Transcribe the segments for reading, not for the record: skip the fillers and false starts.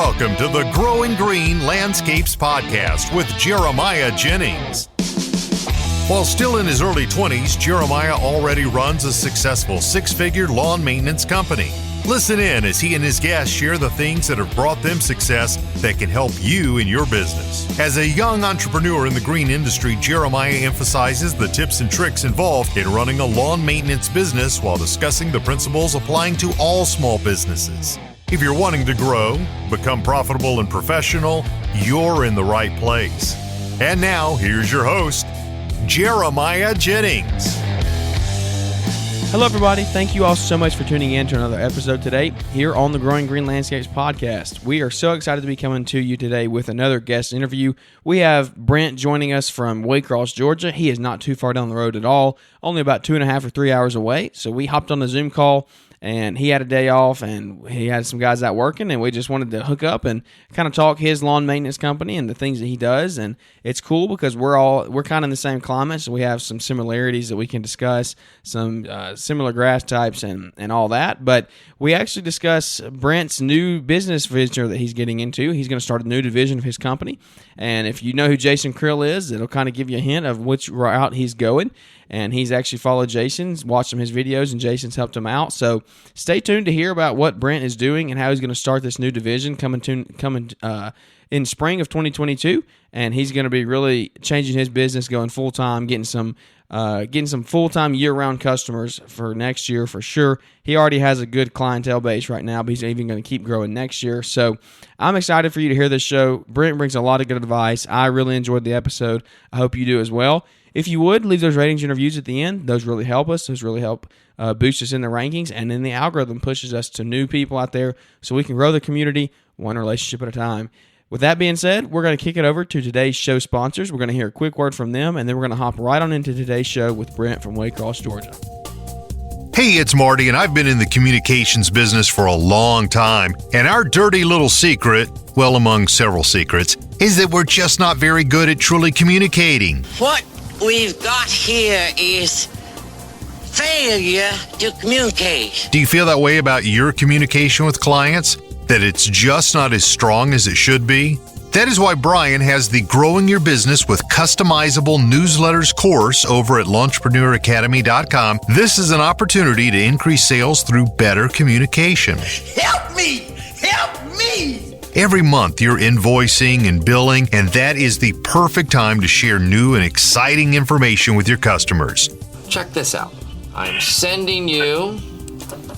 welcome to the Growing Green Landscapes Podcast with Jeremiah Jennings. While still in his early 20s, Jeremiah already runs a successful six-figure lawn maintenance company. Listen in as he and his guests share the things that have brought them success that can help you in your business. As a young entrepreneur in the green industry, Jeremiah emphasizes the tips and tricks involved in running a lawn maintenance business while discussing the principles applying to all small businesses. If you're wanting to grow, become profitable and professional, you're in the right place. And now, here's your host, Jeremiah Jennings. Hello, everybody. Thank you all so much for tuning in to another episode today here on the Growing Green Landscapes podcast. We are so excited to be coming to you today with another guest interview. We have Brent joining us from Waycross, Georgia. He is not too far down the road at all, only about 2.5 or 3 hours away. So we hopped on a Zoom call, and he had a day off, and he had some guys out working, and we just wanted to hook up and kind of talk his lawn maintenance company and the things that he does. And it's cool because we're kind of in the same climate, so we have some similarities that we can discuss, some similar grass types and all that. But we actually discuss Brent's new business venture that he's getting into. He's going to start a new division of his company, and if you know who Jason Krill is, it'll kind of give you a hint of which route he's going. And he's actually followed Jason's, watched some of his videos, and Jason's helped him out. So stay tuned to hear about what Brent is doing and how he's going to start this new division coming in spring of 2022. And he's going to be really changing his business, going full time, getting some full time year round customers for next year for sure. He already has a good clientele base right now, but he's even going to keep growing next year. So I'm excited for you to hear this show. Brent brings a lot of good advice. I really enjoyed the episode. I hope you do as well. If you would, leave those ratings and reviews at the end. Those really help us. Those really help boost us in the rankings. And then the algorithm pushes us to new people out there so we can grow the community one relationship at a time. With that being said, we're going to kick it over to today's show sponsors. We're going to hear a quick word from them, and then we're going to hop right on into today's show with Brent from Waycross, Georgia. Hey, it's Marty, and I've been in the communications business for a long time. And our dirty little secret, well, among several secrets, is that we're just not very good at truly communicating. What we've got here is failure to communicate. Do you feel that way about your communication with clients? That it's just not as strong as it should be? That is why Brian has the Growing Your Business with Customizable Newsletters course over at LaunchpreneurAcademy.com. This is an opportunity to increase sales through better communication. Help me! Help me! Every month you're invoicing and billing, and that is the perfect time to share new and exciting information with your customers. Check this out. I'm sending you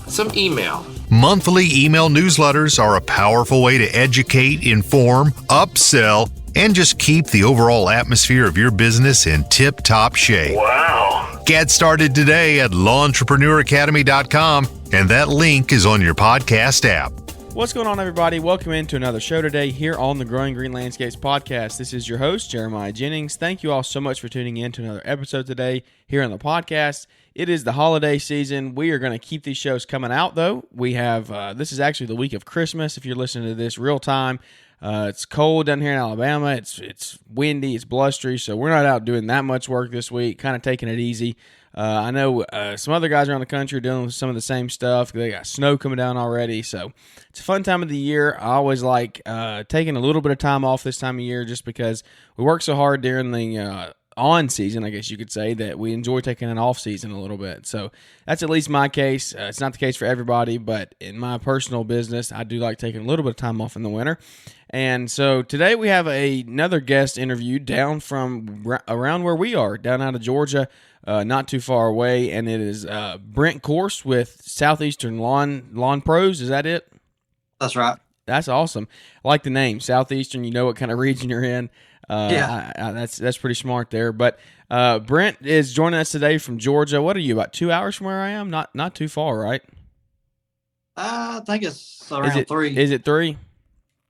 some email. Monthly email newsletters are a powerful way to educate, inform, upsell, and just keep the overall atmosphere of your business in tip-top shape. Wow. Get started today at LaunchpreneurAcademy.com, and that link is on your podcast app. What's going on, everybody? Welcome into another show today here on the Growing Green Landscapes podcast. This is your host, Jeremiah Jennings. Thank you all so much for tuning in to another episode today here on the podcast. It is the holiday season. We are going to keep these shows coming out, though. We have, this is actually the week of Christmas if you're listening to this real time. It's cold down here in Alabama. It's windy, it's blustery, so we're not out doing that much work this week, kind of taking it easy. I know some other guys around the country are dealing with some of the same stuff. They got snow coming down already, so it's a fun time of the year. I always like taking a little bit of time off this time of year just because we work so hard during the on season, I guess you could say, that we enjoy taking an off season a little bit. So that's at least my case. It's not the case for everybody, but in my personal business, I do like taking a little bit of time off in the winter. And so today we have another guest interview down from around where we are, down out of Georgia, not too far away, and it is Brent Courson with Southeastern Lawn Pros. Is that it? That's right. That's awesome. I like the name, Southeastern. You know what kind of region you're in. That's pretty smart there. But Brent is joining us today from Georgia. What are you, about 2 hours from where I am? Not too far, right? I think it's around 3. Is it 3?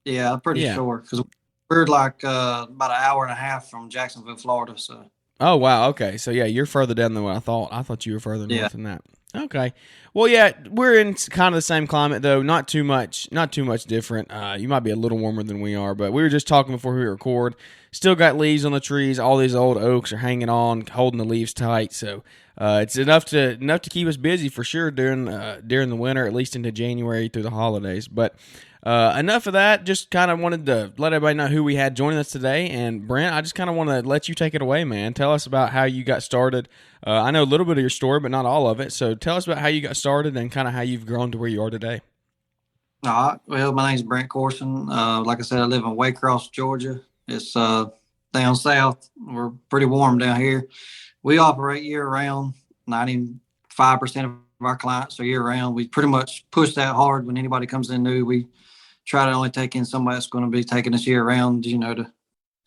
Yeah, I'm pretty sure. Because we're like about an hour and a half from Jacksonville, Florida. So. Oh, wow. Okay. So, yeah, you're further down than what I thought. I thought you were further north than that. Okay. Well, yeah, we're in kind of the same climate, though. Not too much different. You might be a little warmer than we are, but we were just talking before we record. still got leaves on the trees. All these old oaks are hanging on, holding the leaves tight. So it's enough to keep us busy for sure during the winter, at least into January through the holidays. But enough of that. Just kind of wanted to let everybody know who we had joining us today. And Brent, I just kind of want to let you take it away, man. Tell us about how you got started. I know a little bit of your story, but not all of it. So tell us about how you got started and kind of how you've grown to where you are today. All right. Well, my name's Brent Courson. Like I said, I live in Waycross, Georgia. It's down south. We're pretty warm down here. We operate year round. 95% of our clients are year round. We pretty much push that hard when anybody comes in new. We try to only take in somebody that's going to be taking us year round, to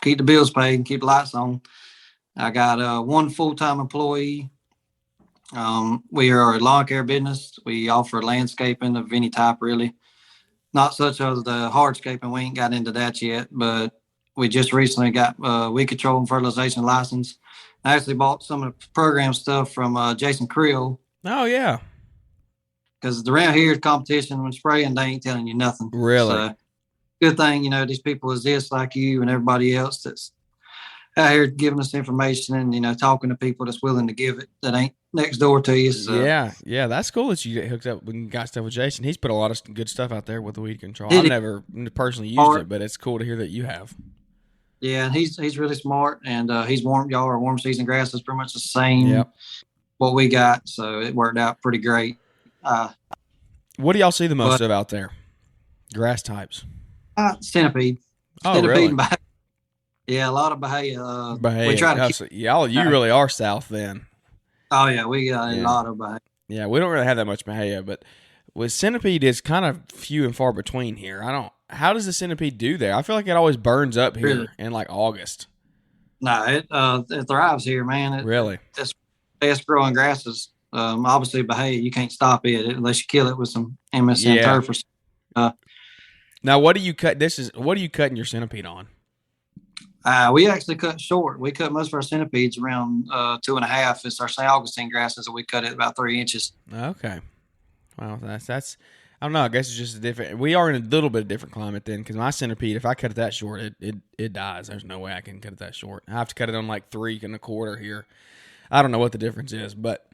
keep the bills paid and keep the lights on. I got one full-time employee. We are a lawn care business. We offer landscaping of any type, really. Not such as the hardscaping. We ain't got into that yet, but we just recently got weed control and fertilization license. I actually bought some of the program stuff from Jason Creel. Oh, yeah. Because around here, competition when spraying, they ain't telling you nothing. Really? So, good thing, these people exist like you and everybody else that's out here giving us information and, talking to people that's willing to give it that ain't next door to you. So. Yeah, that's cool that you get hooked up and got stuff with Jason. He's put a lot of good stuff out there with the weed control. I've never personally used it, but it's cool to hear that you have. Yeah, and he's really smart, and he's warm season grass is pretty much the same what we got, so it worked out pretty great. What do y'all see the most of out there? Grass types? Centipede. Oh, really? Yeah, a lot of Bahia. Bahia. We try to so you really are south then. Oh, yeah, we got a lot of Bahia. Yeah, we don't really have that much Bahia, but with centipede, it's kind of few and far between here. How does the centipede do there? I feel like it always burns up here in like August. No, it thrives here, man. Really? It's best growing grasses. Obviously, Bahia, you can't stop it unless you kill it with some MSM turf or something. Now, what do you cut? What are you cutting your centipede on? We actually cut short. We cut most of our centipedes around 2.5. It's our St. Augustine grasses that we cut at about 3 inches. Okay. Well, that's I don't know. I guess it's just a different. We are in a little bit of different climate then, because my centipede, if I cut it that short, it dies. There's no way I can cut it that short. I have to cut it on like 3 1/4 here. I don't know what the difference is, but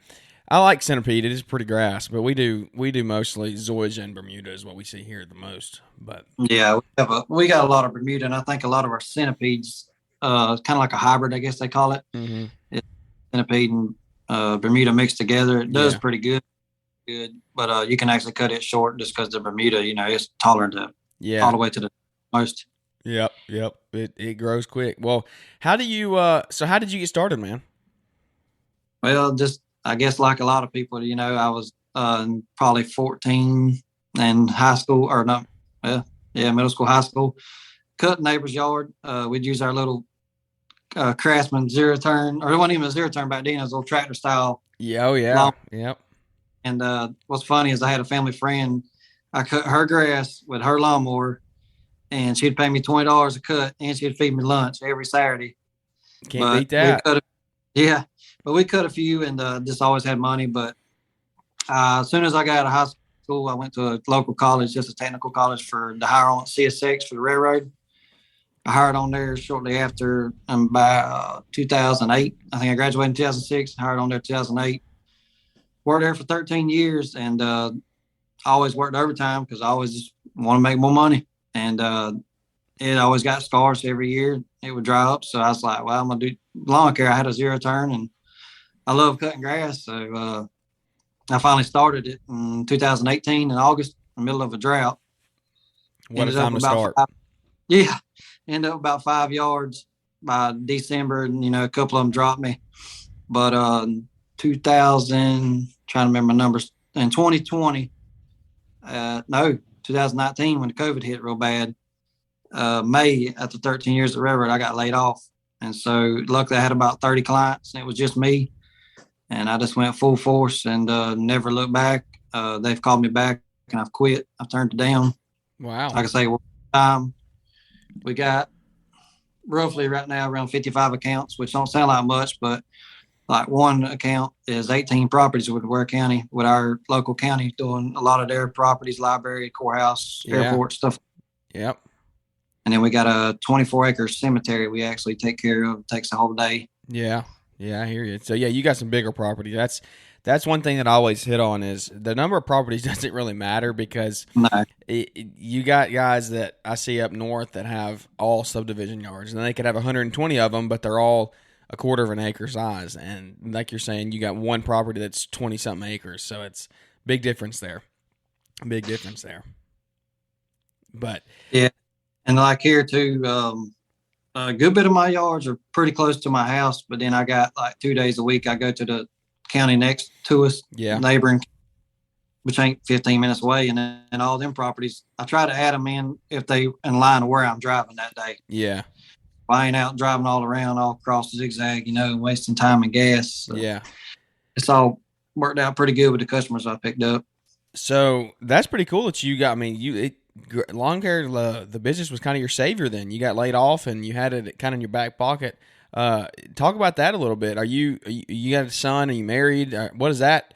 I like centipede. It is pretty grass, but we do mostly Zoysia and Bermuda is what we see here the most. But yeah, we got a lot of Bermuda, and I think a lot of our centipedes, kind of like a hybrid, I guess they call it. Mm-hmm. It's centipede and Bermuda mixed together. It does pretty good, but you can actually cut it short just because the Bermuda, it's tolerant to all the way to the most. Yep. It grows quick. Well, how did you get started, man? Well, just I guess like a lot of people, I was probably 14 in high school middle school, high school, cut neighbor's yard. We'd use our little Craftsman zero turn, or it wasn't even a zero turn back then. It was a little tractor style. Yeah, oh yeah, yep. And what's funny is I had a family friend. I cut her grass with her lawnmower, and she'd pay me $20 a cut, and she'd feed me lunch every Saturday. Can't beat that. But we cut a few and just always had money. But as soon as I got out of high school, I went to a local college, just a technical college, to hire on CSX for the railroad. I hired on there shortly after by 2008. I think I graduated in 2006, hired on there 2008. Worked there for 13 years, and I always worked overtime because I always just want to make more money. And it always got scarce every year. It would dry up. So I was like, well, I'm going to do lawn care. I had a zero turn, and I love cutting grass. So I finally started it in 2018 in August, in the middle of a drought. What a time to start. Ended up about 5 yards by December, and, a couple of them dropped me. But trying to remember my numbers, in 2019, when the COVID hit real bad, May, after 13 years at the railroad, I got laid off. And so luckily I had about 30 clients, and it was just me. And I just went full force and never looked back. They've called me back, and I've quit. I've turned it down. Wow. Like I say, we got roughly right now around 55 accounts, which don't sound like much, but like one account is 18 properties with Ware County, with our local county doing a lot of their properties, library, courthouse, airport stuff. Yep. And then we got a 24-acre cemetery we actually take care of. It takes a whole day. Yeah. Yeah, I hear you. So yeah, you got some bigger property. That's one thing that I always hit on is the number of properties doesn't really matter because No. you got guys that I see up north that have all subdivision yards, and they could have 120 of them, but they're all a quarter of an acre size. And like you're saying, you got one property that's 20-something acres, so it's big difference there. Big difference there. But yeah, and like here too, a good bit of my yards are pretty close to my house, but then I got like 2 days a week I go to the county next to us, neighboring, which ain't 15 minutes away, and then all them properties I try to add them in if they in line of where I'm driving that day. Yeah, I ain't out driving all around all across the zigzag, wasting time and gas. So yeah, it's all worked out pretty good with the customers I picked up. So that's pretty cool that you got. I mean, lawn care, the business was kind of your savior. Then you got laid off, and you had it kind of in your back pocket. Talk about that a little bit. You got a son? Are you married? What does that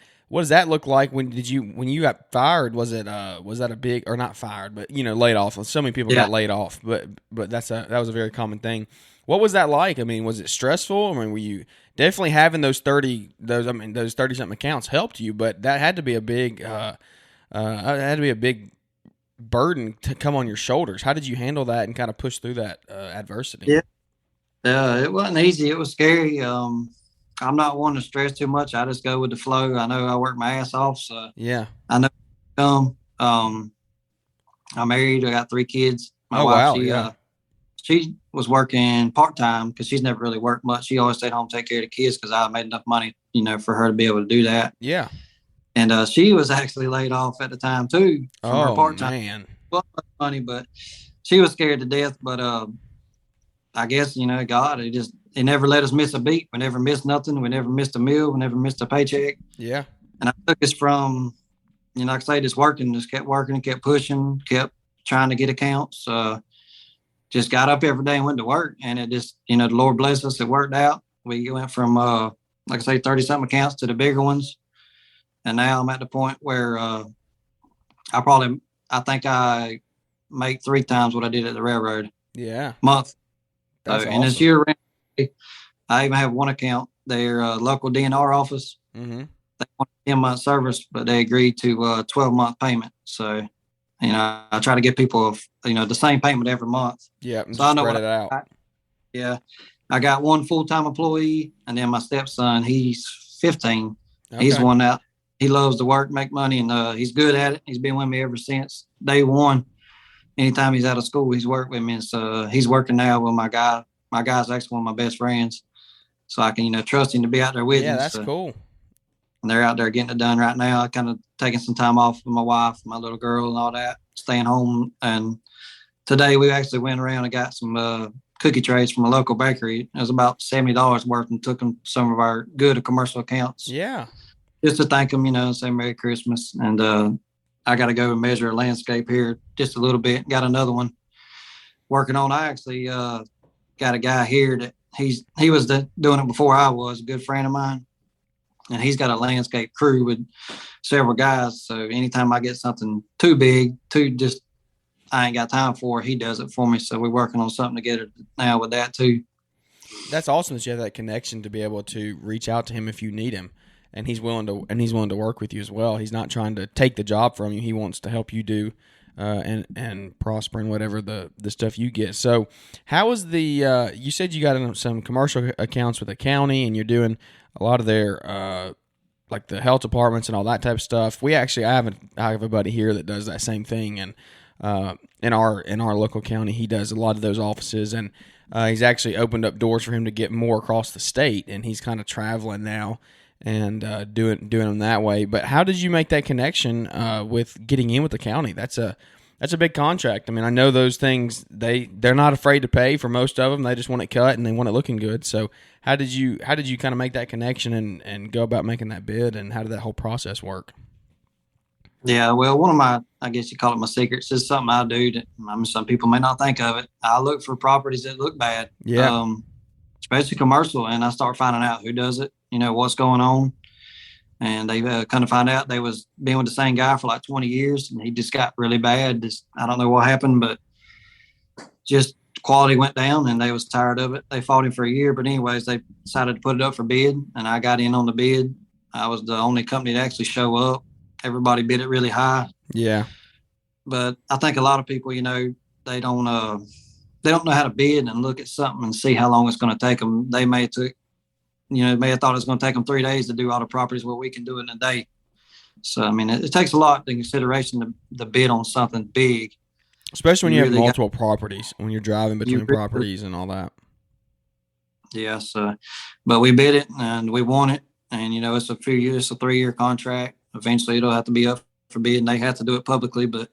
look like? When you got fired? Was that a big, or not fired, but laid off? So many people got laid off, but that was a very common thing. What was that like? I mean, was it stressful? I mean, were you definitely having those 30-something accounts helped you, but that had to be a big burden to come on your shoulders. How did you handle that and kind of push through that adversity? Yeah, it wasn't easy. It was scary. I'm not one to stress too much. I just go with the flow. I know I work my ass off, so yeah. I know. I'm married. I got 3 kids. My wife, she was working part-time because she's never really worked much. She always stayed home, take care of the kids because I made enough money, for her to be able to do that. Yeah. And she was actually laid off at the time too from her part-time. Man. Well, money, but she was scared to death. But I guess, God, he never let us miss a beat. We never missed nothing. We never missed a meal. We never missed a paycheck. Yeah. And I took us from, like I say, just kept working, kept pushing, kept trying to get accounts. Just got up every day and went to work, and it just, the Lord bless us. It worked out. We went from, like I say, 30-something accounts to the bigger ones. And now I'm at the point where I think I make 3 times what I did at the railroad. Yeah. Month. That's awesome. And this year, I even have one account. Their local DNR office. Mm-hmm. They want a 10-month service, but they agreed to 12-month payment. So, I try to give people, the same payment every month. Yeah, so I know spread it out. I got one full-time employee, and then my stepson, he's 15. Okay. He's one out. He loves to work, make money, and he's good at it. He's been with me ever since day one. Anytime he's out of school, he's worked with me. And so he's working now with my guy. My guy's actually one of my best friends. So I can, trust him to be out there with me. Yeah, that's cool. And they're out there getting it done right now. Kind of taking some time off with my wife, my little girl, and all that, staying home. And today we actually went around and got some cookie trays from a local bakery. It was about $70 worth, and took them some of our good commercial accounts. Yeah. Just to thank them, and say Merry Christmas. And I got to go and measure a landscape here just a little bit. Got another one working on. I actually got a guy here that he was doing it before I was, a good friend of mine. And he's got a landscape crew with several guys. So anytime I get something too big, I ain't got time for, he does it for me. So we're working on something together now with that too. That's awesome that you have that connection to be able to reach out to him if you need him. And he's willing to work with you as well. He's not trying to take the job from you. He wants to help you do and prosper in whatever the stuff you get. So how is you said you got some commercial accounts with the county, and you're doing a lot of their like the health departments and all that type of stuff. I have a buddy here that does that same thing, and in our local county, he does a lot of those offices, and he's actually opened up doors for him to get more across the state, and he's kind of traveling now and doing them that way. But how did you make that connection with getting in with the county? That's a big contract. I mean, I know those things, they're not afraid to pay for most of them. They just want it cut and they want it looking good. So how did you kind of make that connection and go about making that bid, and how did that whole process work? Yeah, well, one of my, I guess you call it my secrets, is something I do that some people may not think of it. I look for properties that look bad. Yeah. Especially commercial, and I start finding out who does it, what's going on. And they kind of find out they was being with the same guy for like 20 years, and he just got really bad. I don't know what happened, but just quality went down and they was tired of it. They fought him for a year, but anyways, they decided to put it up for bid, and I got in on the bid. I was the only company to actually show up. Everybody bid it really high. Yeah. But I think a lot of people, they don't know how to bid and look at something and see how long it's going to take them. They may have thought it was going to take them 3 days to do all the properties where we can do it in a day. So, I mean, it takes a lot in consideration to bid on something big. Especially when you have multiple properties, when you're driving between properties and all that. Yes. But we bid it and we won it. And, it's a 3-year contract. Eventually it'll have to be up for bid and they have to do it publicly. But,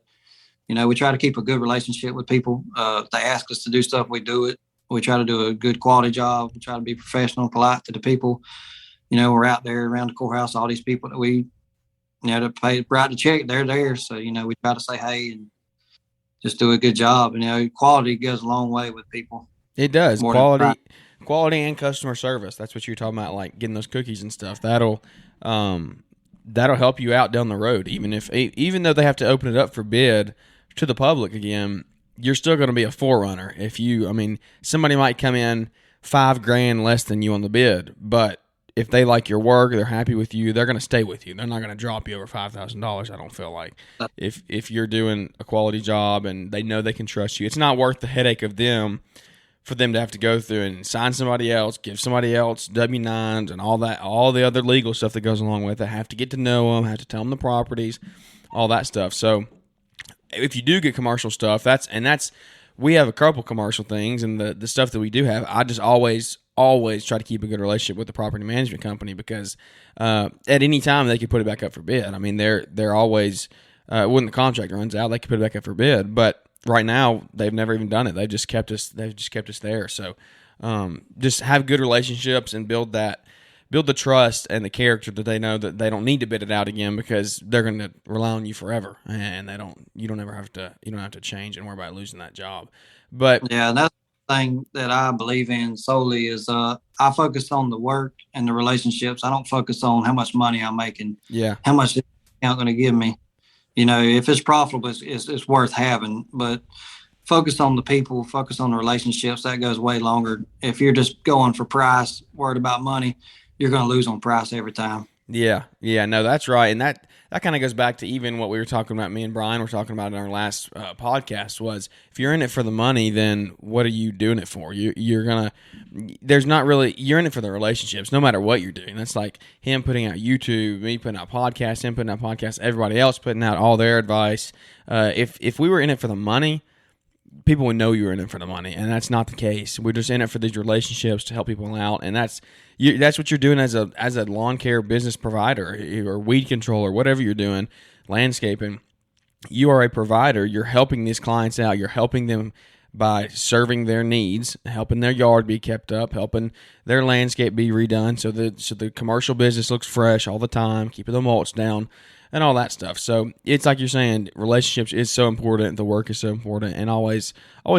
we try to keep a good relationship with people. If they ask us to do stuff, we do it. We try to do a good quality job. We try to be professional, polite to the people. We're out there around the courthouse, all these people that we, to write the check, they're there. So, we try to say, hey, and just do a good job. Quality goes a long way with people. It does. Quality and customer service. That's what you're talking about, like getting those cookies and stuff. That'll help you out down the road. Even though they have to open it up for bid to the public again, you're still going to be a forerunner. Somebody might come in $5,000 less than you on the bid, but if they like your work, they're happy with you, they're going to stay with you. They're not going to drop you over $5,000. I don't feel like if you're doing a quality job and they know they can trust you, it's not worth the headache of them for them to have to go through and sign somebody else, give somebody else W-9s and all that, all the other legal stuff that goes along with it. Have to get to know them, have to tell them the properties, all that stuff. So if you do get commercial stuff, we have a couple commercial things, and the stuff that we do have, I just always try to keep a good relationship with the property management company because at any time they could put it back up for bid. I mean, they're always when the contract runs out, they could put it back up for bid. But right now, they've never even done it. They've just kept us there. So just have good relationships and build the trust and the character that they know that they don't need to bid it out again because they're going to rely on you forever, and you don't have to change and worry about losing that job. But yeah, that's the thing that I believe in solely is I focus on the work and the relationships. I don't focus on how much money I'm making. Yeah, how much is the account going to give me? If it's profitable, it's worth having. But focus on the people, focus on the relationships. That goes way longer. If you're just going for price, worried about money, you're going to lose on price every time. Yeah, no, that's right. And that kind of goes back to even what we were talking about, me and Brian were talking about in our last podcast, was if you're in it for the money, then what are you doing it for? You're in it for the relationships, no matter what you're doing. That's like him putting out YouTube, me putting out podcasts, him putting out podcasts, everybody else putting out all their advice. If we were in it for the money, people would know you were in it for the money, and that's not the case. We're just in it for these relationships to help people out, and that's what you're doing as a lawn care business provider or weed control or whatever you're doing, landscaping. You are a provider. You're helping these clients out. You're helping them by serving their needs, helping their yard be kept up, helping their landscape be redone so the commercial business looks fresh all the time, keeping the mulch down, and all that stuff. So it's like you're saying, relationships is so important. The work is so important, and always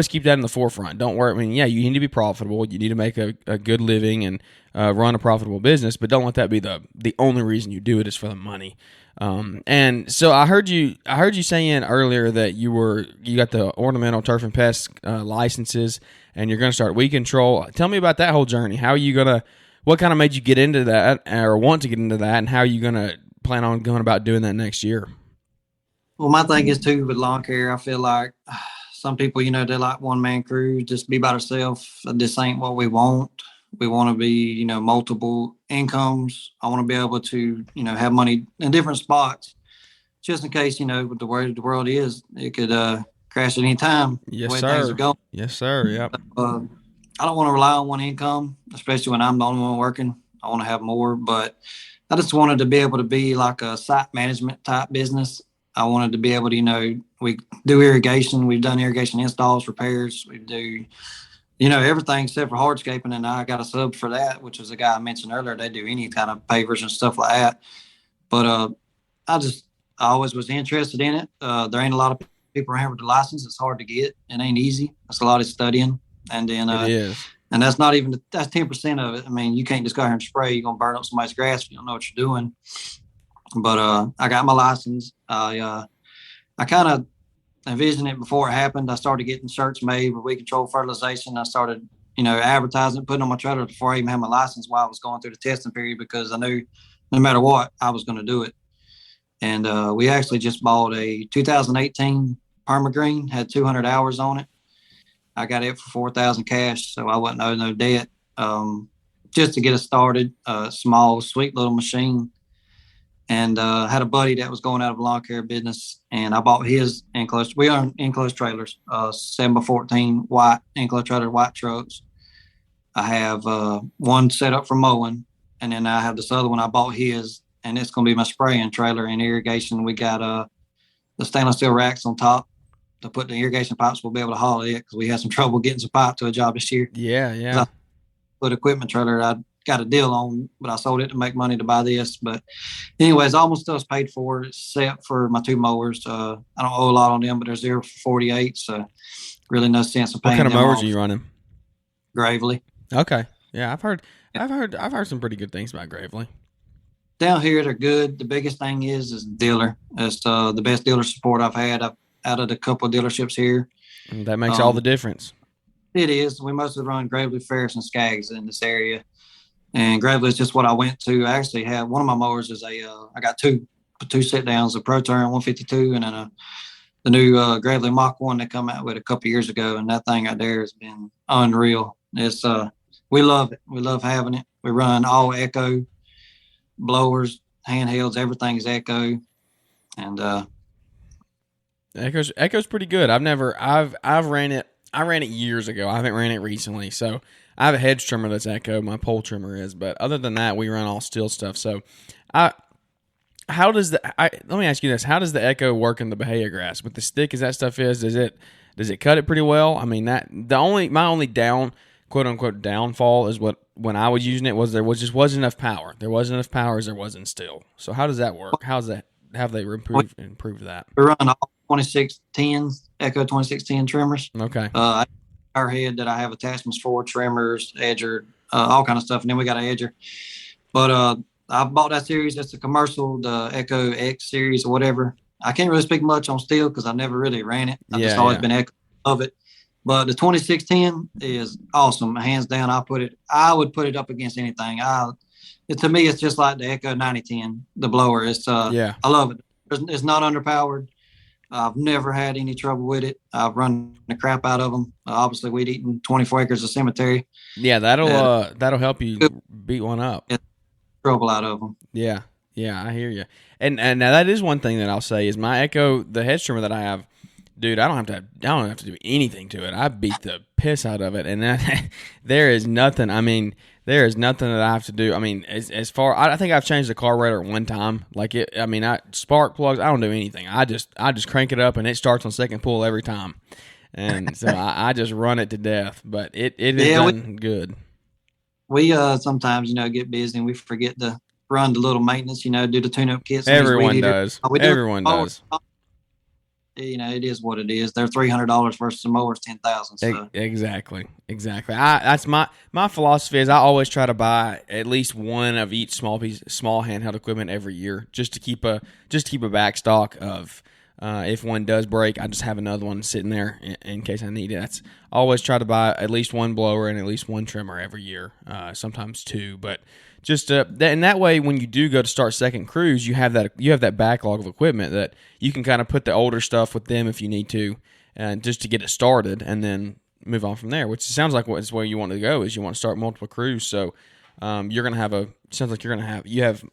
keep that in the forefront. Don't worry. I mean, yeah, you need to be profitable. You need to make a good living and run a profitable business, but don't let that be the only reason you do it is for the money. And so I heard you saying earlier that you got the ornamental turf and pest licenses, and you're going to start weed control. Tell me about that whole journey. What kind of made you get into that or want to get into that, and how are you going to plan on going about doing that next year? Well, my thing is too with lawn care, I feel like some people, they like one man crew, just be by themselves. This ain't what we want. We want to be, multiple incomes. I want to be able to, have money in different spots, just in case, with the way the world is, it could crash at any time. Yes, the way sir. Things are going. Yes, sir. Yep. I don't want to rely on one income, especially when I'm the only one working. I want to have more, but I just wanted to be able to be like a site management type business. I wanted to be able to, we do irrigation. We've done irrigation installs, repairs. We do, everything except for hardscaping. And I got a sub for that, which was a guy I mentioned earlier. They do any kind of pavers and stuff like that. But I always was interested in it. There ain't a lot of people around with the license. It's hard to get. It ain't easy. It's a lot of studying. And then it is. And that's 10% of it. I mean, you can't just go here and spray. You're going to burn up somebody's grass if you don't know what you're doing. But I got my license. I kind of envisioned it before it happened. I started getting shirts made with weed control fertilization. I started, advertising, putting on my trailer before I even had my license while I was going through the testing period, because I knew no matter what, I was going to do it. And we actually just bought a 2018 Perma-Green, had 200 hours on it. I got it for 4,000 cash, so I wasn't owed no debt. Just to get us started, small, sweet little machine. And had a buddy that was going out of a lawn care business, and I bought his enclosed. We own enclosed trailers, 7x14 white enclosed trailer, white trucks. I have one set up for mowing, and then I have this other one. I bought his, and it's going to be my spraying trailer and irrigation. We got the stainless steel racks on top to put the irrigation pipes. We'll be able to haul it because we had some trouble getting some pipe to a job this year. Yeah. Put equipment trailer I got a deal on, but I sold it to make money to buy this. But anyways, almost stuff's paid for, except for my 2 mowers. I don't owe a lot on them, but they're 0 for 48, so really no sense of paying. What kind of them mowers off. are you running? Gravely. Okay. Yeah, I've heard some pretty good things about Gravely. Down here, they're good. The biggest thing is dealer. It's the best dealer support I've had out of the couple of dealerships here. And that makes all the difference. It is. We mostly run Gravely, Ferris, and Skaggs in this area. And Gravely is just what I went to. I actually had one of my mowers is I got two sit downs, a Pro Turn 152 and then the new Gravely Mach 1 they come out with a couple years ago. And that thing out there has been unreal. It's we love it. We love having it. We run all Echo blowers, handhelds, everything's Echo. And Echo's pretty good. I've ran it. I ran it years ago. I haven't ran it recently. So I have a hedge trimmer that's Echo. My pole trimmer is, but other than that, we run all steel stuff. So let me ask you this: how does the Echo work in the Bahia grass with the stick? As that stuff is, does it cut it pretty well? I mean, my only quote unquote downfall is when I was using it was just wasn't enough power. There wasn't enough power as there was in steel. So how does that work? How have they improved that? We run all 2610s, Echo 2610 trimmers. Okay. Our head that I have attachments for, trimmers, edger, all kind of stuff. And then we got an edger. But I bought that series. It's a commercial, the Echo X series or whatever. I can't really speak much on steel because I never really ran it. I've just always been Echo of it. But the 2610 is awesome. Hands down, I would put it up against anything. To me, it's just like the Echo 9010, the blower. I love it. It's not underpowered. I've never had any trouble with it. I've run the crap out of them. Obviously, we'd eaten 24 acres of cemetery. Yeah, that'll help you beat one up. Trouble out of them. Yeah, I hear you. And now that is one thing that I'll say is my Echo, the hedge trimmer that I have, dude. I don't have to do anything to it. I beat the piss out of it, and there is nothing. I mean, there is nothing that I have to do. I mean, as far I think I've changed the carburetor one time. Spark plugs. I don't do anything. I just crank it up and it starts on second pull every time, and so I just run it to death. But it is done good. We sometimes get busy and we forget to run the little maintenance. Do the tune-up kits. Everyone does. Everyone does. It is what it is. They're $300 versus a mower's $10,000. So. Exactly. That's my philosophy is I always try to buy at least one of each small handheld equipment every year, just to keep a back stock of if one does break, I just have another one sitting there in case I need it. I always try to buy at least one blower and at least one trimmer every year, sometimes 2, but. Just and that way, when you do go to start second cruise, you have that backlog of equipment that you can kind of put the older stuff with them if you need to, and just to get it started, and then move on from there. Which sounds like what's where you want to go is you want to start multiple crews. So you're gonna have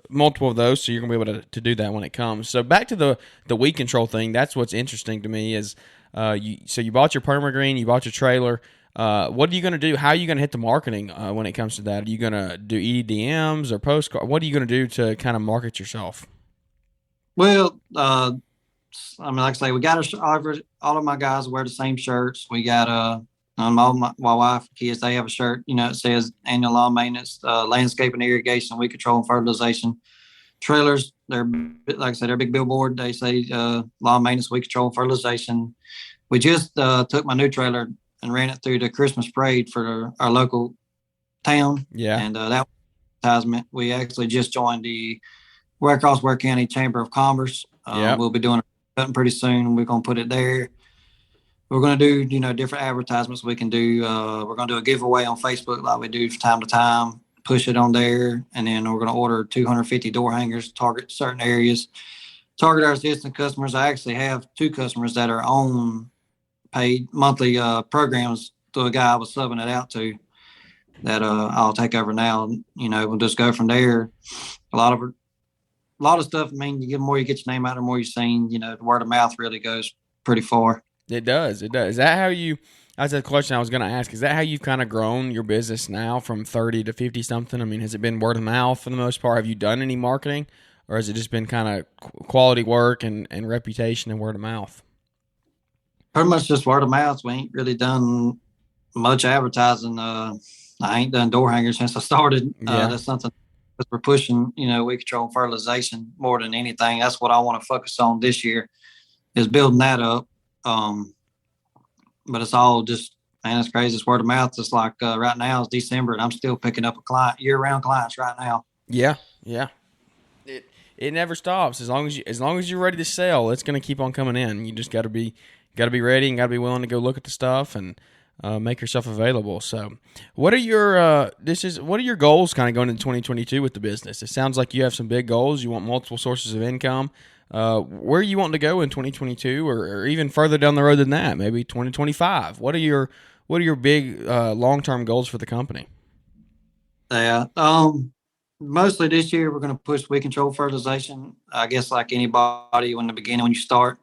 multiple of those, so you're gonna be able to do that when it comes. So back to the weed control thing. That's what's interesting to me is you bought your Perma-Green, you bought your trailer. What are you going to do? How are you going to hit the marketing when it comes to that? Are you going to do EDMs or postcard? What are you going to do to kind of market yourself? Well, like I say, we got all of my guys wear the same shirts. We got my wife, kids, they have a shirt. It says annual lawn maintenance, landscaping, irrigation, weed control, and fertilization. Trailers, they're like I said, they're a big billboard. They say lawn maintenance, weed control, and fertilization. We just took my new trailer and ran it through the Christmas parade for our local town. Yeah. And that was advertisement. We actually just joined the Ware County Chamber of Commerce. We'll be doing cutting pretty soon. We're going to put it there. We're going to do, different advertisements we can do. We're going to do a giveaway on Facebook like we do from time to time, push it on there. And then we're going to order 250 door hangers, target certain areas, target our existing customers. I actually have 2 customers that are on paid monthly programs to a guy I was subbing it out to that I'll take over now. We'll just go from there. A lot of stuff. I mean, the more you get your name out, the more you're seen. The word of mouth really goes pretty far. It does. It does. Is that how you? That's a question I was going to ask. Is that how you've kind of grown your business now from 30 to 50 something? I mean, has it been word of mouth for the most part? Have you done any marketing, or has it just been kind of quality work and reputation and word of mouth? Pretty much just word of mouth. We ain't really done much advertising. I ain't done door hangers since I started. Yeah. That's something that we're pushing, weed control and fertilization more than anything. That's what I want to focus on this year is building that up. But it's all just, man, it's crazy. It's word of mouth. It's like right now it's December and I'm still picking up year-round clients right now. Yeah. It never stops. As long as you're ready to sell, it's going to keep on coming in. You just got to be ready and got to be willing to go look at the stuff and make yourself available. So, what are your goals kind of going into 2022 with the business? It sounds like you have some big goals. You want multiple sources of income. Where are you wanting to go in 2022 or even further down the road than that, maybe 2025? What are your big long-term goals for the company? Yeah. Mostly this year, we're going to push weed control fertilization. I guess like anybody in the beginning, when you start,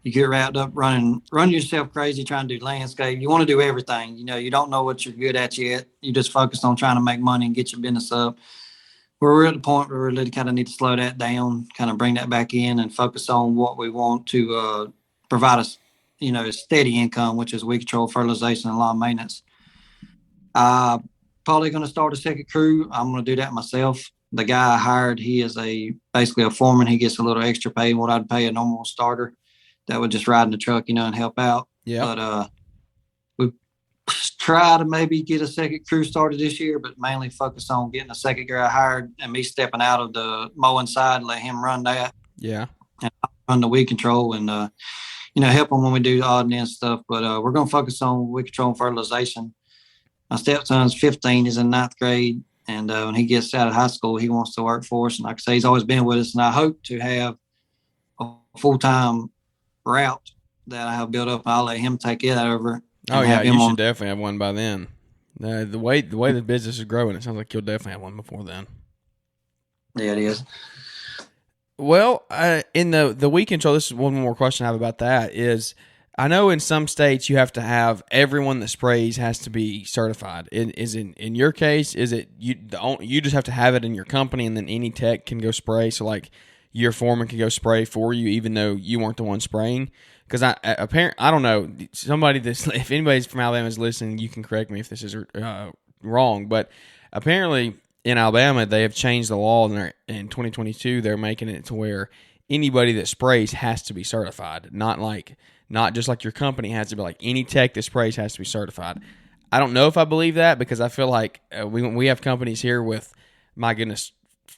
you get wrapped up running yourself crazy, trying to do landscape. You want to do everything. You don't know what you're good at yet. You just focus on trying to make money and get your business up. We're at the point where we really kind of need to slow that down, kind of bring that back in and focus on what we want to provide us, a steady income, which is weed control, fertilization, and lawn maintenance. Probably going to start a second crew. I'm going to do that myself. The guy I hired, he is basically a foreman. He gets a little extra pay than what I'd pay a normal starter that would just ride in the truck, and help out. Yeah. But we try to maybe get a second crew started this year, but mainly focus on getting a second guy hired and me stepping out of the mowing side, let him run that. Yeah. And I'll run the weed control and, help him when we do the odd and end stuff. But we're going to focus on weed control and fertilization. My stepson's 15, he's in 9th grade. And when he gets out of high school, he wants to work for us. And like I say, he's always been with us. And I hope to have a full-time route that I have built up. I'll let him take it over. Oh yeah, you should definitely have one by then. The way the business is growing, it sounds like you'll definitely have one before then. Yeah, it is. Well, in the weed control, this is one more question I have about that is, I know in some states you have to have everyone that sprays has to be certified. In your case, is it you just have to have it in your company and then any tech can go spray? So like your foreman can go spray for you even though you weren't the one spraying? Because I don't know, somebody if anybody's from Alabama is listening, you can correct me if this is wrong, but apparently in Alabama they have changed the law in 2022. They're making it to where anybody that sprays has to be certified, not just like your company has to be, like any tech that sprays has to be certified. I don't know if I believe that because I feel like we have companies here with, my goodness,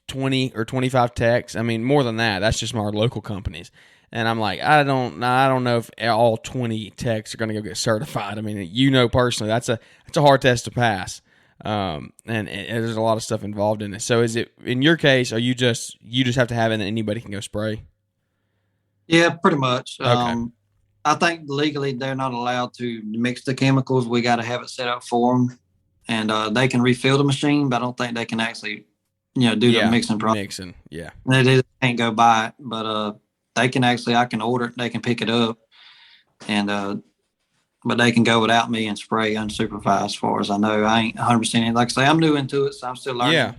20 or 25 techs. I mean, more than that. That's just our local companies. And I'm like, I don't know if all 20 techs are going to go get certified. I mean, personally, that's a hard test to pass. And there's a lot of stuff involved in it. So is it, in your case, you just have to have it and anybody can go spray? Yeah, pretty much. Okay. I think legally they're not allowed to mix the chemicals. We got to have it set up for them, and they can refill the machine, but I don't think they can actually, do the mixing process. Mixing, yeah. They can't go buy it, but they can actually. I can order it. They can pick it up, and but they can go without me and spray unsupervised. As far as I know, I ain't 100%. Like I say, I'm new into it, so I'm still learning. Yeah.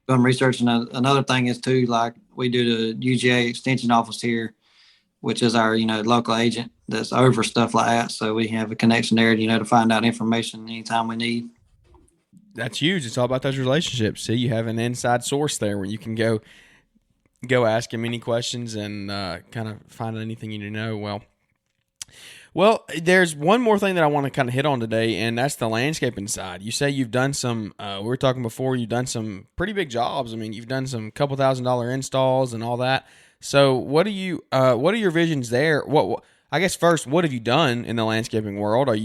Doing research, and another thing is too, like we do the UGA extension office here, which is our, local agent that's over stuff like that. So we have a connection there, to find out information anytime we need. That's huge. It's all about those relationships. See, you have an inside source there where you can go ask him any questions and kind of find out anything you need to know. Well, there's one more thing that I want to kind of hit on today, and that's the landscaping side. You say you've done some, we were talking before, you've done some pretty big jobs. I mean, you've done some couple $1,000 installs and all that. So what are your visions there? I guess first, what have you done in the landscaping world? Do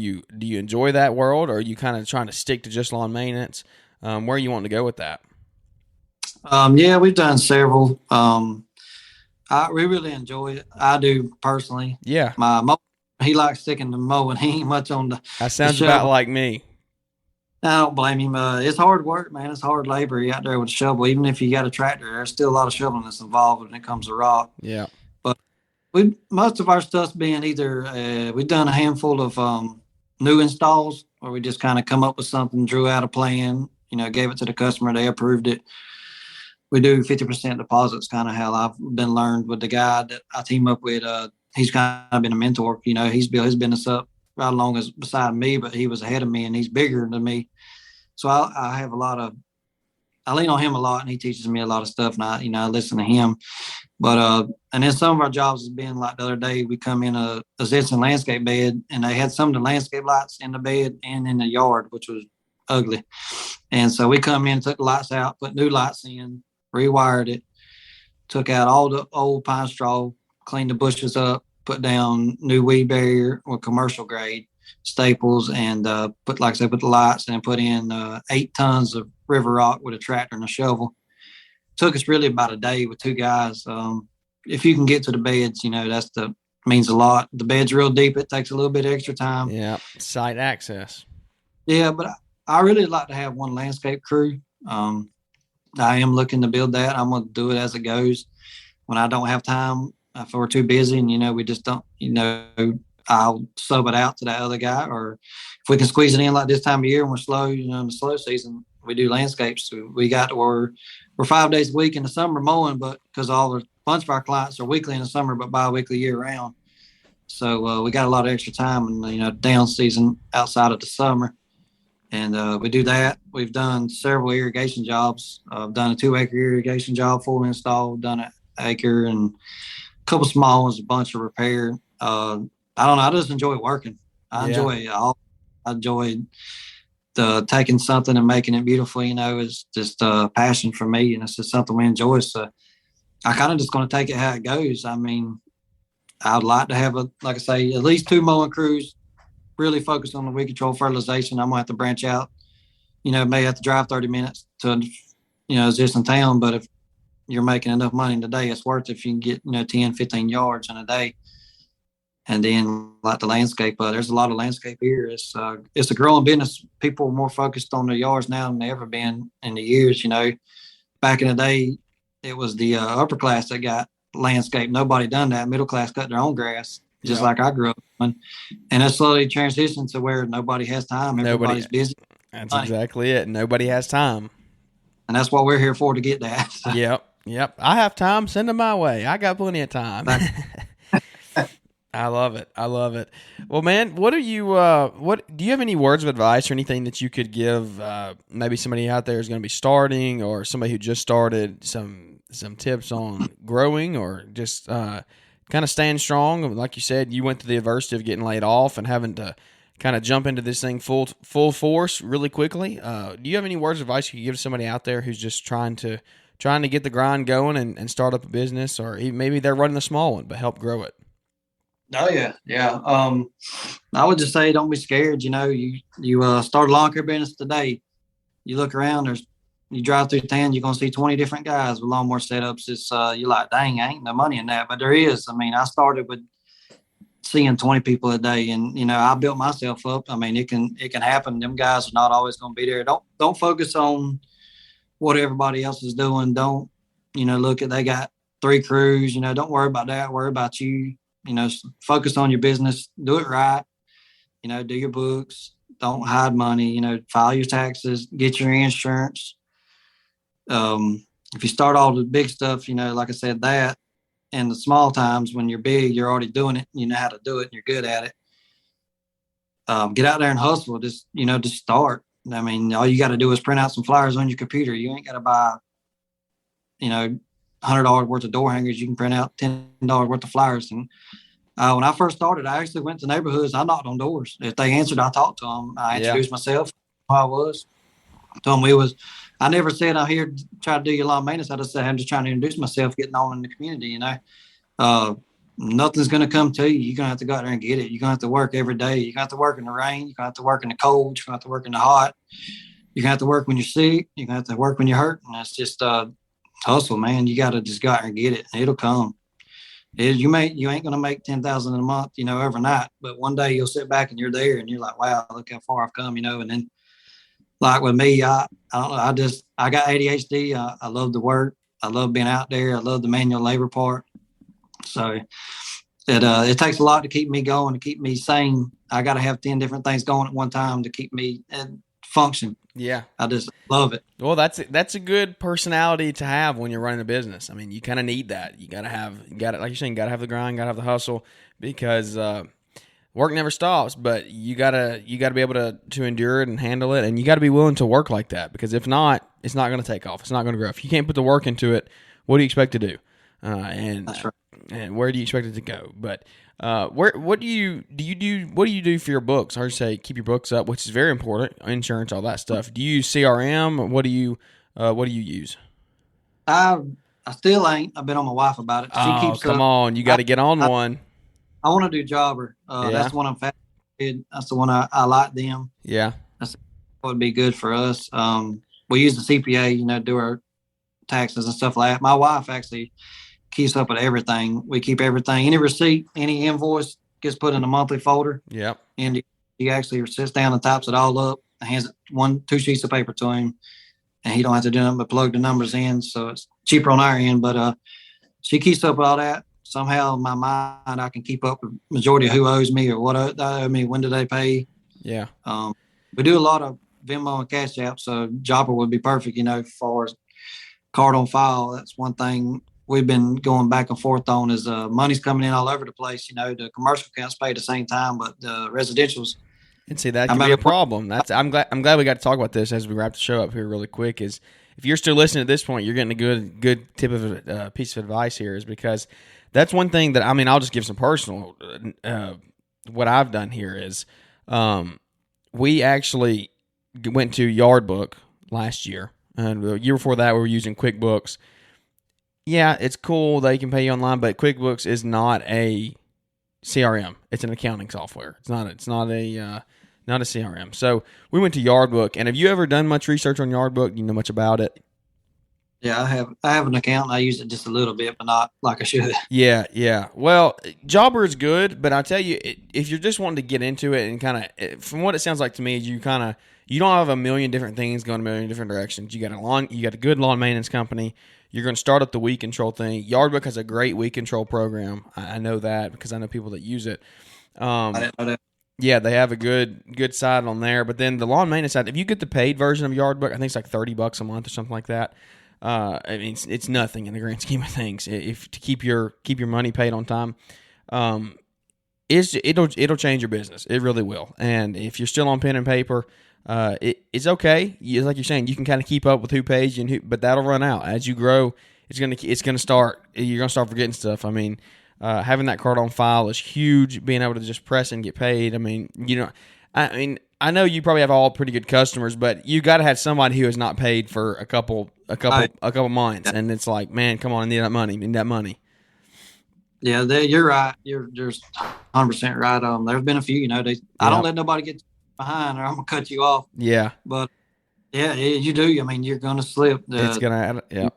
you enjoy that world, or are you kind of trying to stick to just lawn maintenance? Where are you wanting to go with that? Yeah, we've done several. We really enjoy it. I do personally. Yeah, He likes sticking to mowing. He ain't much on the sounds about shovel. like me. I don't blame him. It's hard work, man. It's hard labor. You out there with a shovel. Even if you got a tractor, there's still a lot of shoveling that's involved when it comes to rock. Yeah. But most of our stuff's being either we've done a handful of new installs where we just kind of come up with something, drew out a plan, gave it to the customer, they approved it. We do 50% deposits, kind of how I've been learned with the guy that I team up with. He's kind of been a mentor. He's built his business up right along as beside me, but he was ahead of me and he's bigger than me. So I have I lean on him a lot and he teaches me a lot of stuff and I listen to him. But, and then some of our jobs has been like the other day, we come in a existing landscape bed and they had some of the landscape lights in the bed and in the yard, which was ugly. And so we come in, took the lights out, put new lights in, rewired it, took out all the old pine straw, cleaned the bushes up, put down new weed barrier or commercial grade staples, and put the lights and put in 8 tons of river rock with a tractor and a shovel. Took us really about a day with 2 guys. If you can get to the beds, means a lot. The bed's real deep. It takes a little bit of extra time. Yeah, site access. Yeah, but I really like to have one landscape crew. I am looking to build that. I'm going to do it as it goes. When I don't have time, if we're too busy and, we just don't, I'll sub it out to that other guy. Or if we can squeeze it in like this time of year and we're slow, in the slow season, we do landscapes. So we got to where we're 5 days a week in the summer mowing, but because a bunch of our clients are weekly in the summer, but bi-weekly year round. So we got a lot of extra time and, down season outside of the summer. And we do that. We've done several irrigation jobs. I've done a 2-acre irrigation job, full install, done an acre and a couple small ones, a bunch of repair. I don't know. I just enjoy working. I enjoy taking something and making it beautiful. It's just a passion for me, and it's just something we enjoy. So I kind of just going to take it how it goes. I mean, I'd like to have like I say, at least 2 mowing crews. Really focus on the weed control fertilization. I'm gonna have to branch out. May have to drive 30 minutes to, existing town. But if you're making enough money in the day, it's worth it if you can get 10, 15 yards in a day. And then like the landscape, there's a lot of landscape here. It's a growing business. People are more focused on their yards now than they ever been in the years. Back in the day, it was the upper class that got landscape. Nobody done that. Middle class cut their own grass. Just like I grew up on. And it's slowly transitioned to where nobody has time. Everybody's busy. That's exactly it. Nobody has time. And that's what we're here for, to get that. Yep. I have time. Send them my way. I got plenty of time. I love it. Well, man, what do you have any words of advice or anything that you could give maybe somebody out there is going to be starting, or somebody who just started, some tips on growing, or just kind of staying strong? Like you said, you went through the adversity of getting laid off and having to kind of jump into this thing full force really quickly. Do you have any words of advice you could give somebody out there who's just trying to get the grind going and start up a business, or maybe they're running a small one but help grow it? Oh yeah. I would just say, don't be scared. You start a lawn care business today. You look around, you drive through town, you're going to see 20 different guys with lawnmower setups. It's you're like, dang, ain't no money in that. But there is. I mean, I started with seeing 20 people a day, and I built myself up. I mean, it can happen. Them guys are not always going to be there. Don't focus on what everybody else is doing. Don't look at, they got 3 crews. Don't worry about that. Worry about you. Focus on your business. Do it right. Do your books. Don't hide money. File your taxes. Get your insurance. If you start all the big stuff, like I said, that, and the small times when you're big, you're already doing it. You know how to do it and you're good at it. Get out there and hustle. Just start. I mean, all you got to do is print out some flyers on your computer. You ain't got to buy, $100 worth of door hangers. You can print out $10 worth of flyers. And when I first started, I actually went to neighborhoods. I knocked on doors. If they answered, I talked to them. I introduced myself, who I was. Told them I never said I'm here to try to do your lawn maintenance. I just said I'm just trying to introduce myself, getting on in the community. Nothing's going to come to you. You're going to have to go out there and get it. You're going to have to work every day. You're going to have to work in the rain. You're going to have to work in the cold. You're going to have to work in the hot. You're going to have to work when you're sick. You're going to have to work when you're hurt. And that's just hustle, man. You got to just go out there and get it. And it'll come. You ain't going to make 10,000 a month, overnight. But one day you'll sit back and you're there and you're like, wow, look how far I've come, And then, like with me, I don't know. I got ADHD. I love the work. I love being out there. I love the manual labor part. So it takes a lot to keep me going, to keep me sane. I got to have 10 different things going at one time to keep me function. Yeah. I just love it. Well, that's a good personality to have when you're running a business. I mean, you kind of need that. You got to like you're saying, got to have the grind, got to have the hustle, because work never stops, but you got to be able to endure it and handle it, and you got to be willing to work like that, because if not, it's not going to take off. It's not going to grow. If you can't put the work into it, what do you expect to do? That's right. And where do you expect it to go? But what do you do for your books? I would say keep your books up, which is very important. Insurance, all that stuff. Do you use CRM? What do you use? I still ain't. I've been on my wife about it. She keeps come on, you got to get on one. I want to do Jobber. That's the one I'm fascinated. That's the one I like them. Yeah, that's what would be good for us. We use the CPA, do our taxes and stuff like that. My wife actually keeps up with everything. We keep everything. Any receipt, any invoice gets put in a monthly folder. Yep. And he actually sits down and types it all up and hands it 2 sheets of paper to him. And he don't have to do nothing but plug the numbers in. So it's cheaper on our end. But she keeps up with all that. Somehow in my mind, I can keep up with majority of who owes me or what they owe me. When do they pay? Yeah. We do a lot of Venmo and Cash App. So Jobber would be perfect, as far as card on file. That's one thing we've been going back and forth on, is money's coming in all over the place. The commercial accounts pay at the same time, but the residential's. And see, that can be a problem. I'm glad we got to talk about this as we wrap the show up here really quick. Is if you're still listening at this point, you're getting a good tip of piece of advice here, is because that's one thing that I'll just give some personal. What I've done here is we actually went to Yardbook last year, and the year before that we were using QuickBooks. Yeah, it's cool they can pay you online, but QuickBooks is not a CRM. It's an accounting software. It's not a CRM. So we went to Yardbook. And have you ever done much research on Yardbook? Do you know much about it? Yeah, I have an account. I use it just a little bit, but not like I should. Yeah. Well, Jobber is good, but I'll tell you, if you're just wanting to get into it and kind of, from what it sounds like to me, you don't have a million different things going a million different directions. You got a good lawn maintenance company. You're going to start up the weed control thing. Yardbook has a great weed control program. I know that because I know people that use it. I didn't know that. Yeah, they have a good side on there. But then the lawn maintenance side, if you get the paid version of Yardbook, I think it's like $30 a month or something like that. It's nothing in the grand scheme of things. If to keep your money paid on time, it'll change your business. It really will. And if you're still on pen and paper, it's okay. Like you're saying, you can kind of keep up with who pays you, but that'll run out as you grow. You're gonna start forgetting stuff. Having that card on file is huge. Being able to just press and get paid. I know you probably have all pretty good customers, but you got to have somebody who is not paid for a couple months, and it's like, man, come on, I need that money. Yeah, you're right. You're 100% right. There's been a few. I don't let nobody get behind, or I'm gonna cut you off. Yeah, but yeah, you do. You're gonna slip. It's gonna. Yeah.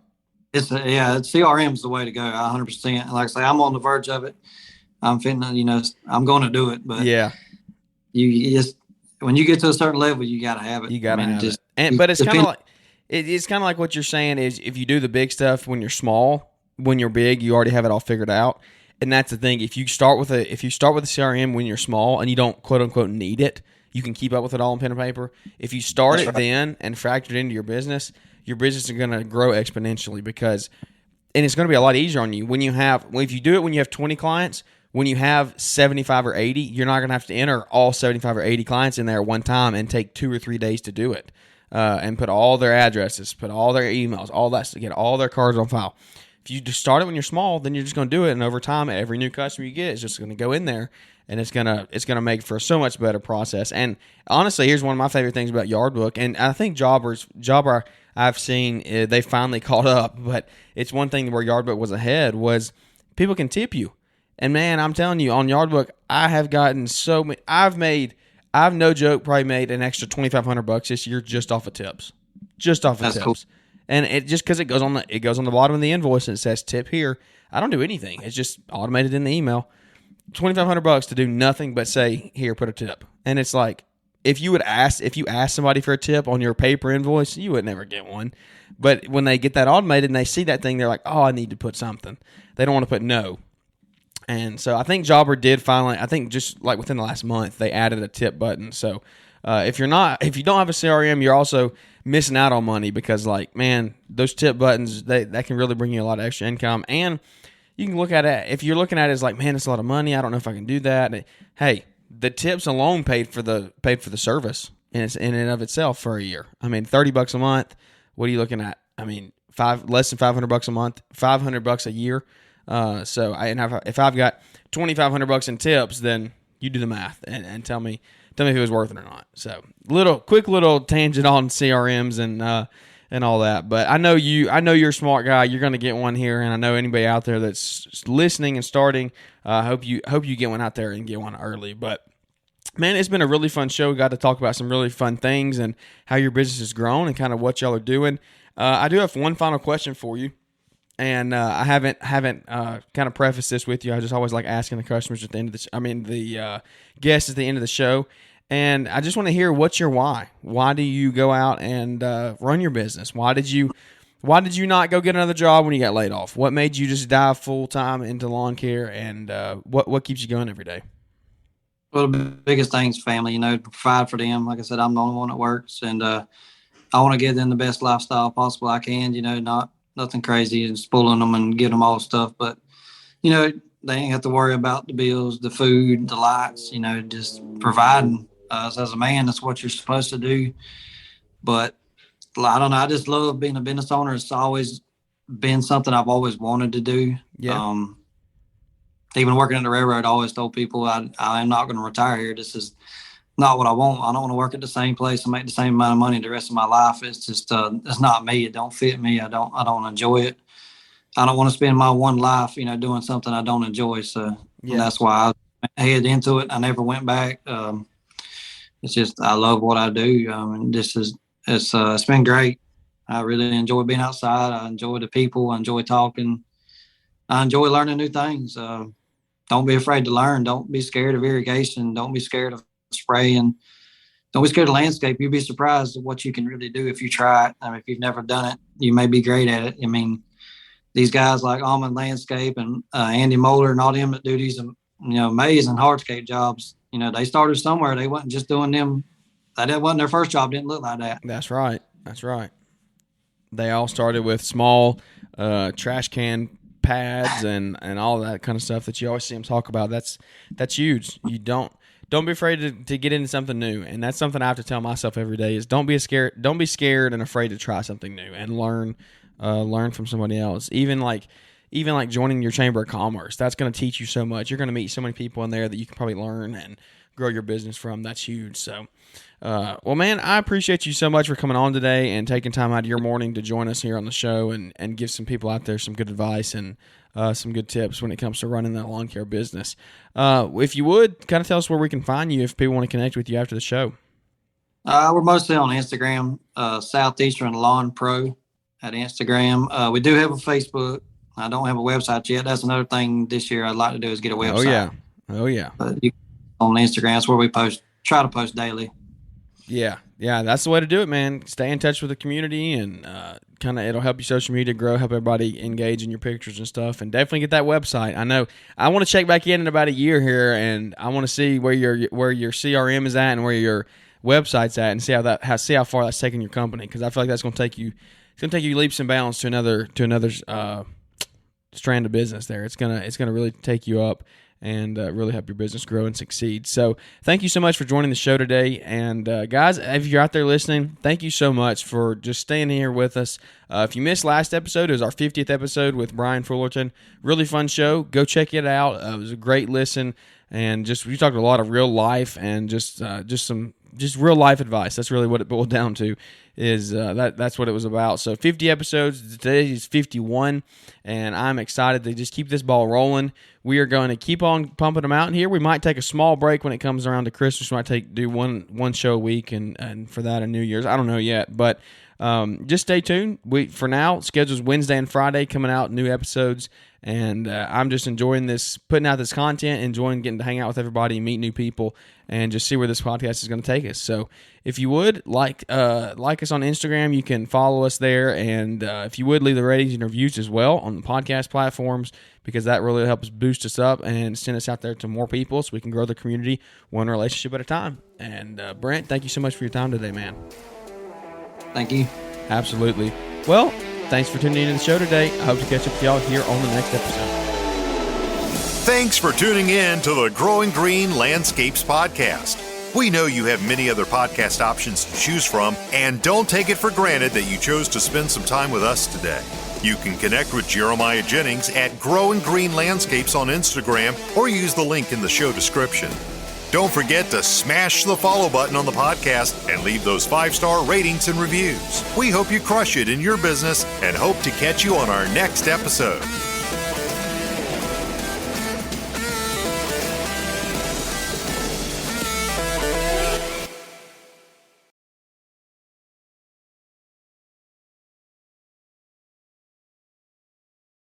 CRM is the way to go. 100%. Like I say, I'm on the verge of it. I'm fitting. I'm going to do it. But yeah, you just when you get to a certain level, you got to have it. You got to have it. But it's kind of like it's kind of like what you're saying is if you do the big stuff when you're small, when you're big, you already have it all figured out. And that's the thing. If you start with a CRM when you're small and you don't quote unquote need it, you can keep up with it all on pen and paper. If you start then and factor it into your business is going to grow exponentially and it's going to be a lot easier on you if you do it when you have 20 clients. When you have 75 or 80, you're not going to have to enter all 75 or 80 clients in there at one time and take 2 or 3 days to do it, and put all their addresses, put all their emails, all that to get all their cards on file. if you just start it when you're small, then you're just going to do it, and over time, every new customer you get is just going to go in there, and it's gonna make for a so much better process. And honestly, here's one of my favorite things about Yardbook, and I think Jobber I've seen they finally caught up, but it's one thing where Yardbook was ahead was people can tip you, and man, I'm telling you, on Yardbook, I have gotten so many. I've no joke probably made an extra $2,500 this year just off of tips, That's cool. and it just because it goes on the bottom of the invoice and it says tip here. I don't do anything; it's just automated in the email. $2,500 to do nothing but say, here, put a tip. And it's like, if you ask somebody for a tip on your paper invoice, you would never get one. But when they get that automated and they see that thing, they're like, oh, I need to put something. They don't want to put no. And so I think Jobber did finally, I think just like within the last month, they added a tip button. So if you don't have a CRM, you're also missing out on money because, like, man, those tip buttons, that can really bring you a lot of extra income. And you can look at it, if you're looking at it as like, man, it's a lot of money, I don't know if I can do that. Hey, the tips alone paid for the service in and of itself for a year. I mean, $30 a month. What are you looking at? I mean, less than $500 a month, $500 a year. If I've got $2,500 in tips, then you do the math and tell me if it was worth it or not. So quick little tangent on CRMs and all that. But I know you're a smart guy. You're going to get one here, and I know anybody out there that's listening and starting, hope you get one out there and get one early. But man, it's been a really fun show. We got to talk about some really fun things and how your business has grown and kind of what y'all are doing. I do have one final question for you, and I haven't kind of prefaced this with you. I just always like asking the customers at the end of the guests at the end of the show. And I just want to hear, what's your why? Why do you go out and run your business? Why did you not go get another job when you got laid off? What made you just dive full time into lawn care? And what keeps you going every day? Well, the biggest thing is family. Provide for them. Like I said, I'm the only one that works, and I want to give them the best lifestyle possible I can. Not nothing crazy and spoiling them and give them all stuff, but they ain't have to worry about the bills, the food, the lights. Just providing. As a man, that's what you're supposed to do. But I don't know. I just love being a business owner. It's always been something I've always wanted to do. Yeah. Even working at the railroad, I always told people I am not going to retire here. This is not what I want. I don't want to work at the same place and make the same amount of money the rest of my life. It's just it's not me. It don't fit me. I don't enjoy it. I don't want to spend my one life, doing something I don't enjoy. So that's why I headed into it. I never went back. It's just I love what I do. And it's been great. I really enjoy being outside. I enjoy the people. I enjoy talking. I enjoy learning new things. Don't be afraid to learn. Don't be scared of irrigation. Don't be scared of spraying. Don't be scared of landscape. You'd be surprised at what you can really do if you try it. If you've never done it, you may be great at it. These guys like Almond Landscape and Andy Moeller and all them that do these amazing hardscape jobs. They started somewhere. They wasn't just doing them. That wasn't their first job. Didn't look like that. That's right. They all started with small trash can pads and all that kind of stuff that you always see them talk about. That's huge. You don't be afraid to get into something new. And that's something I have to tell myself every day is don't be scared and afraid to try something new and learn from somebody else. Even like joining your chamber of commerce, that's going to teach you so much. You're going to meet so many people in there that you can probably learn and grow your business from. That's huge. So, well, man, I appreciate you so much for coming on today and taking time out of your morning to join us here on the show and give some people out there some good advice and some good tips when it comes to running that lawn care business. If you would, kind of tell us where we can find you if people want to connect with you after the show. We're mostly on Instagram, Southeastern Lawn Pro at Instagram. We do have a Facebook. I don't have a website yet. That's another thing this year I'd like to do is get a website. Oh, yeah. But on Instagram, that's where we try to post daily. Yeah, that's the way to do it, man. Stay in touch with the community and it'll help your social media grow, help everybody engage in your pictures and stuff, and definitely get that website. I know I want to check back in about a year here, and I want to see where your CRM is at and where your website's at, and see how far that's taking your company, because I feel like that's going to take you. It's going to take you leaps and bounds to another strand of business there. It's gonna really take you up, and really help your business grow and succeed. So thank you so much for joining the show today. And guys, if you're out there listening, thank you so much for just staying here with us. If you missed last episode, it was our 50th episode with Brian Fullerton. Really fun show. Go check it out. It was a great listen. And we talked a lot of real life and just real life advice. That's really what it boiled down to. That's what it was about. So 50 episodes. Today is 51, and I'm excited to just keep this ball rolling. We are going to keep on pumping them out in here. We might take a small break when it comes around to Christmas. We might do one show a week, and for that and New Year's. I don't know yet, but just stay tuned. For now, schedule's Wednesday and Friday coming out new episodes. And I'm just enjoying putting out this content, enjoying getting to hang out with everybody, meet new people, and just see where this podcast is going to take us. So if you would, like us on Instagram, you can follow us there. And if you would, leave the ratings and reviews as well on the podcast platforms, because that really helps boost us up and send us out there to more people so we can grow the community one relationship at a time. And Brent, thank you so much for your time today, man. Thank you. Absolutely. Well, thanks for tuning in to the show today. I hope to catch up with y'all here on the next episode. Thanks for tuning in to the Growing Green Landscapes podcast. We know you have many other podcast options to choose from, and don't take it for granted that you chose to spend some time with us today. You can connect with Jeremiah Jennings at Growing Green Landscapes on Instagram, or use the link in the show description. Don't forget to smash the follow button on the podcast and leave those 5-star ratings and reviews. We hope you crush it in your business and hope to catch you on our next episode.